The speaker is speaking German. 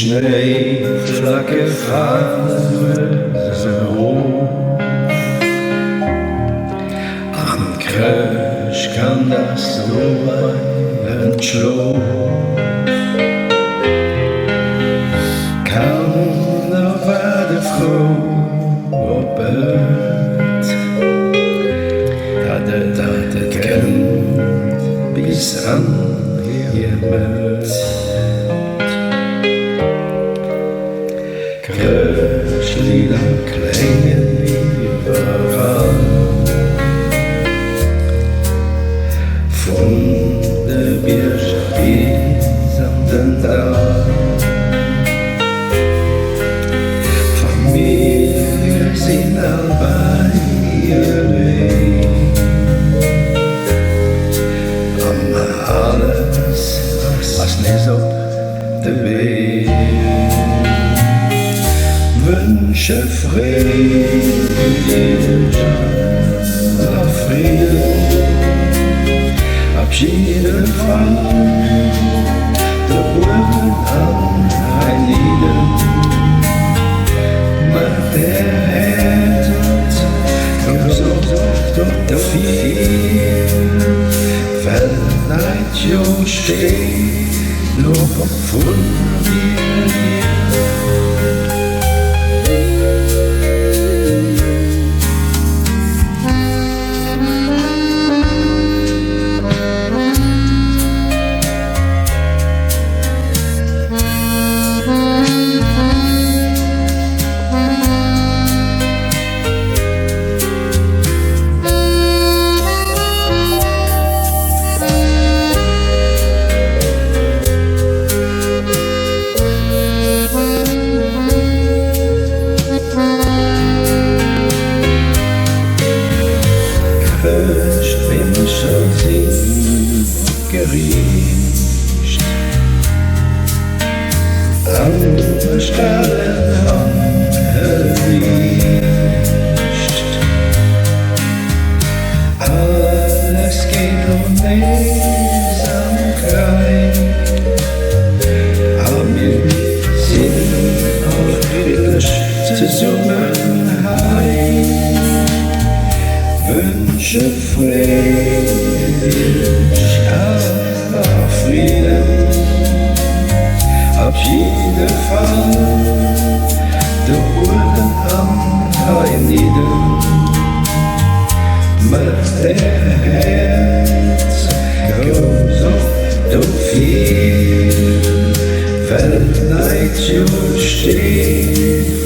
Schneeflocke Faserung. Am Kirsch kann das Ohren schlo. Kaum noch war der froh op het. Dat het kind bis an je meld. Kirschlieder klingen überall. Von der Birche bis an den Dach. Familie sind all bei ihr Weg. Aber alles, was nicht auf der Weg. Wünsche Frieden, Abschiede von der Brücken an Heiligen. Macht der Herz, komm so viel, verleiht jo steht noch von dir. First, wenn man schon sieht, geriecht an der Stelle erwischt. Alles geht nichts am Kreis, aber wir sind auch frisch zusammen heim. Wünsche Frieden, Frieden, Abschiede von der Urden am Heiligen. Macht der Herz so viel, verleiht jo steht